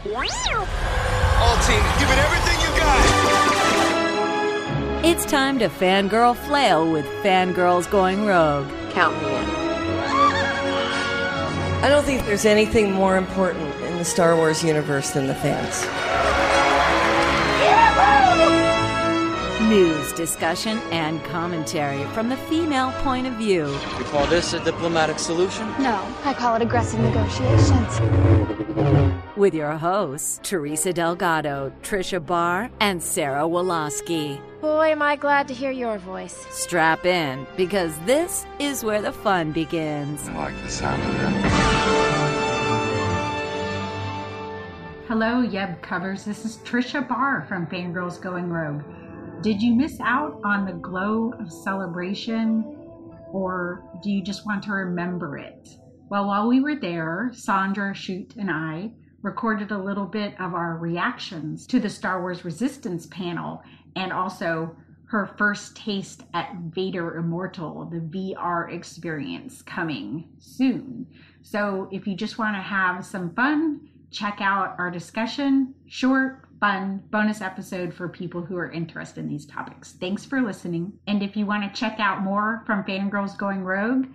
All teams, give it everything you got. It's time to fangirl flail with Fangirls Going Rogue. Count me in. I don't think there's anything more important in the Star Wars universe than the fans. News, discussion, and commentary from the female point of view. You call this a diplomatic solution? No, I call it aggressive negotiations. With your hosts, Teresa Delgado, Tricia Barr, and Sarah Woloski. Boy, am I glad to hear your voice. Strap in, because this is where the fun begins. I like the sound of that. Hello, Yeb Covers. This is Tricia Barr from Fangirls Going Rogue. Did you miss out on the glow of celebration, or do you just want to remember it? Well, while we were there, Sandra, Choute, and I recorded a little bit of our reactions to the Star Wars Resistance panel, and also her first taste at Vader Immortal, the VR experience coming soon. So if you just want to have some fun, check out our discussion, short, fun bonus episode for people who are interested in these topics. Thanks for listening. And if you want to check out more from Fangirls Going Rogue,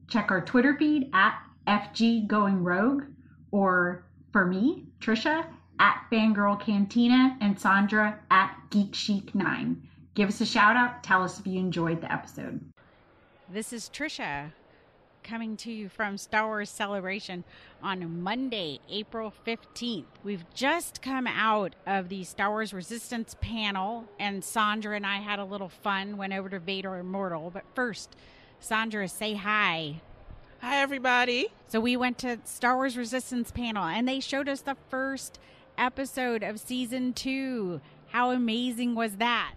check our Twitter feed at FG Going Rogue, or for me, Tricia, at Fangirl Cantina, and Sandra at Geek Chic 9. Give us a shout out. Tell us if you enjoyed the episode. This is Tricia, coming to you from Star Wars Celebration on Monday, April 15th. We've just come out of the Star Wars Resistance panel, and Sandra and I had a little fun, went over to Vader Immortal. But first, Sandra, say hi. Hi, everybody. So we went to Star Wars Resistance panel, and they showed us the first episode of Season 2. How amazing was that?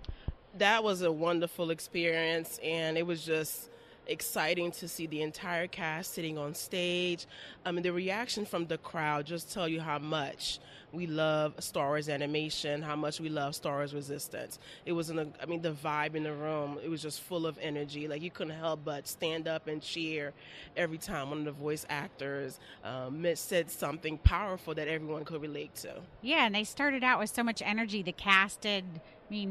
That was a wonderful experience, and it was just exciting to see the entire cast sitting on stage. The reaction from the crowd just tell you how much we love Star Wars animation, how much we love Star Wars Resistance. It was, the vibe in the room, it was just full of energy. Like, you couldn't help but stand up and cheer every time one of the voice actors said something powerful that everyone could relate to. Yeah, and they started out with so much energy. The cast did.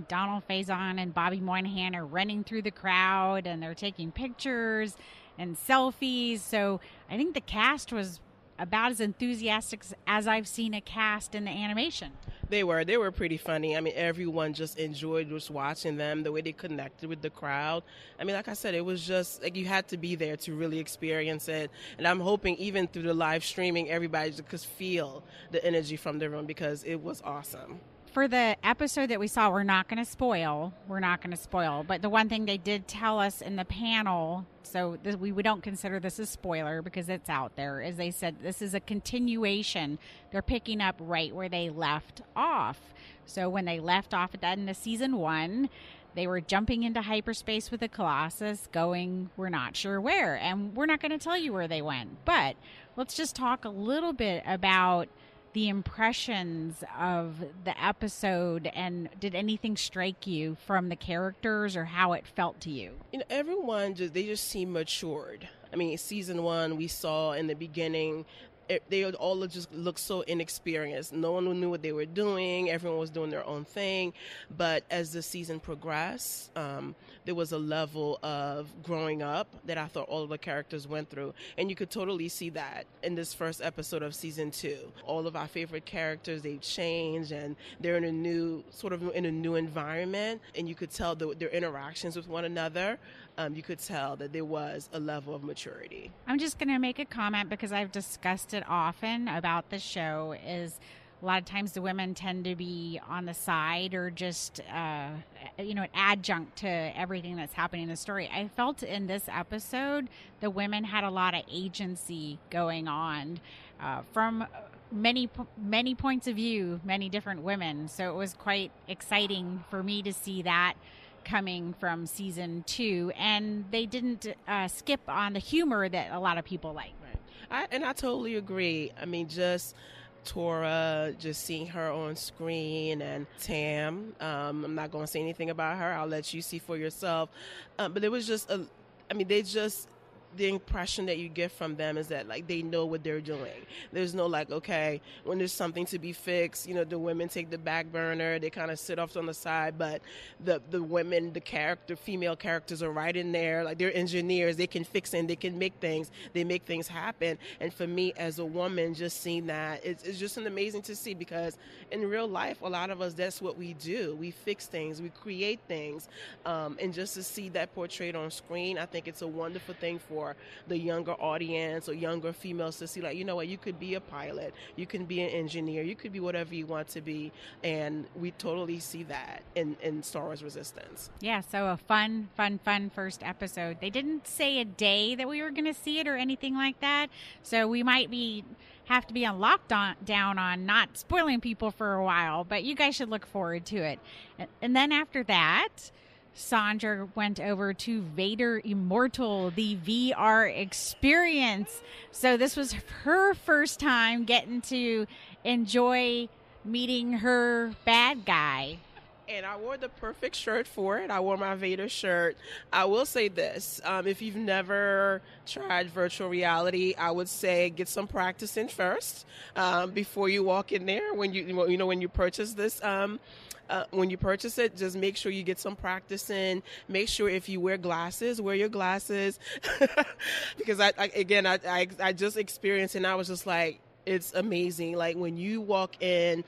Donald Faison and Bobby Moynihan are running through the crowd, and they're taking pictures and selfies. So I think the cast was about as enthusiastic as I've seen a cast in the animation. They were pretty funny. Everyone just enjoyed just watching them, the way they connected with the crowd. Like I said, it was just like you had to be there to really experience it. And I'm hoping even through the live streaming, everybody just could feel the energy from the room, because it was awesome. For the episode that we saw, we're not going to spoil. But the one thing they did tell us in the panel, so we don't consider this a spoiler because it's out there, is they said this is a continuation. They're picking up right where they left off. So when they left off at the end of Season 1, they were jumping into hyperspace with the Colossus, going we're not sure where. And we're not going to tell you where they went. But let's just talk a little bit about the impressions of the episode, and did anything strike you from the characters or how it felt to you? Everyone just seem matured. Season 1, we saw in the beginning, they all just looked so inexperienced. No one knew what they were doing. Everyone was doing their own thing. But as the season progressed, there was a level of growing up that I thought all of the characters went through. And you could totally see that in this first episode of Season 2. All of our favorite characters, they've changed, and they're in a new environment. And you could tell their interactions with one another. You could tell that there was a level of maturity. I'm just going to make a comment because I've discussed it often about the show, is a lot of times the women tend to be on the side or just, an adjunct to everything that's happening in the story. I felt in this episode the women had a lot of agency going on from many points of view, many different women. So it was quite exciting for me to see that coming from Season 2, and they didn't skip on the humor that a lot of people like. Right. I totally agree. Just Tora, just seeing her on screen, and Tam. I'm not going to say anything about her. I'll let you see for yourself. But it was just, the impression that you get from them is that like they know what they're doing. There's no like, okay, when there's something to be fixed, you know, the women take the back burner, they kind of sit off on the side, but the women, female characters are right in there, like they're engineers, they can fix and they can make things happen. And for me as a woman, just seeing that, it's just an amazing to see, because in real life, a lot of us, that's what we do. We fix things, we create things, and just to see that portrayed on screen, I think it's a wonderful thing for the younger audience or younger females to see, like, you know what, you could be a pilot, you can be an engineer, you could be whatever you want to be, and we totally see that in Star Wars Resistance. Yeah, so a fun first episode. They didn't say a day that we were going to see it or anything like that, so we might have to be on down on not spoiling people for a while, but you guys should look forward to it. And then after that, Sandra went over to Vader Immortal, the VR experience. So this was her first time getting to enjoy meeting her bad guy. And I wore the perfect shirt for it. I wore my Vader shirt. I will say this. If you've never tried virtual reality, I would say get some practice in first before you walk in there. When you purchase this, when you purchase it, just make sure you get some practice in. Make sure if you wear glasses, wear your glasses. Because I just experienced it, and I was just like, it's amazing. Like when you walk in,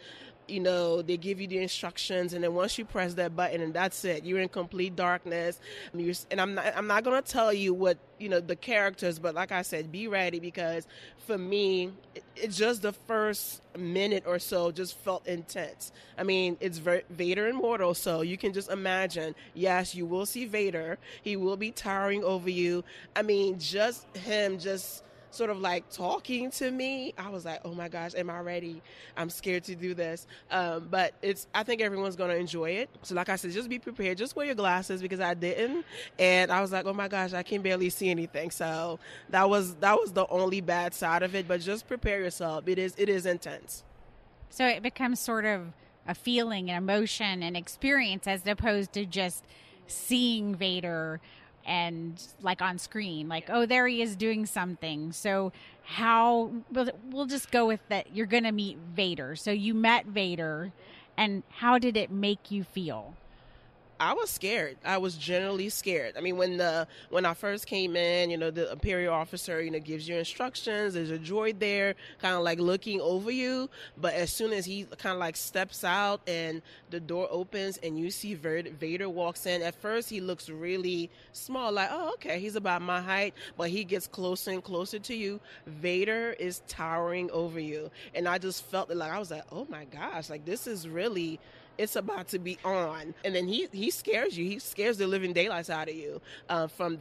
you know, they give you the instructions, and then once you press that button, and that's it, you're in complete darkness. And I'm not going to tell you what, you know, the characters, but like I said, be ready, because for me, it's just the first minute or so just felt intense. I mean, it's Vader Immortal, so you can just imagine, yes, you will see Vader. He will be towering over you. I mean, just him just sort of like talking to me, I was like, oh my gosh, am I ready? I'm scared to do this. But I think everyone's going to enjoy it. So like I said, just be prepared. Just wear your glasses, because I didn't. And I was like, oh my gosh, I can barely see anything. So that was the only bad side of it. But just prepare yourself. It is intense. So it becomes sort of a feeling, an emotion, an experience, as opposed to just seeing Vader and like on screen, like, oh, there he is doing something. So we'll just go with that. You're going to meet Vader. So you met Vader, and how did it make you feel? I was scared. I was generally scared. I mean, when I first came in, you know, the Imperial officer, you know, gives you instructions. There's a droid there, kind of like looking over you. But as soon as he kind of like steps out and the door opens and you see Vader walks in, at first he looks really small, like, oh, okay, he's about my height. But he gets closer and closer to you. Vader is towering over you. And I just felt it, like, I was like, oh my gosh, like this is really, it's about to be on. And then he scares you. He scares the living daylights out of you, from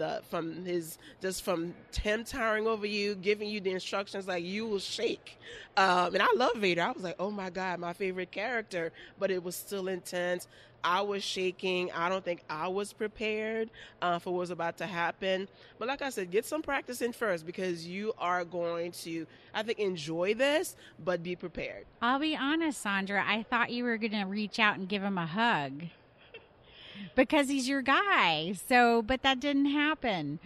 him towering over you, giving you the instructions, like you will shake. And I love Vader. I was like, oh my God, my favorite character. But it was still intense. I was shaking. I don't think I was prepared for what was about to happen. But like I said, get some practice in first, because you are going to, I think, enjoy this, but be prepared. I'll be honest, Sandra, I thought you were going to reach out and give him a hug because he's your guy. So, but that didn't happen.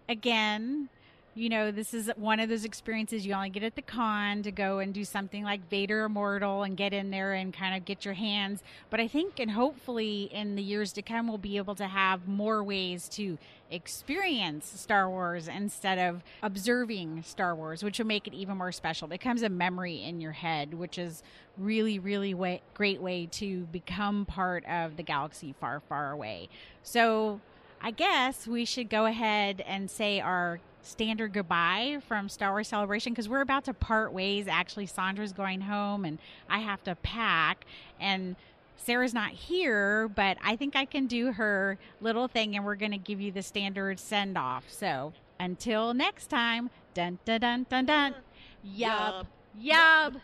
Again, you know, this is one of those experiences you only get at the con, to go and do something like Vader Immortal and get in there and kind of get your hands. But I think, and hopefully in the years to come, we'll be able to have more ways to experience Star Wars instead of observing Star Wars, which will make it even more special. It becomes a memory in your head, which is really, really great way to become part of the galaxy far, far away. So I guess we should go ahead and say our standard goodbye from Star Wars Celebration, because we're about to part ways. Actually, Sandra's going home and I have to pack, and Sarah's not here, but I think I can do her little thing, and we're going to give you the standard send off. So until next time, dun dun dun dun dun, yub yub.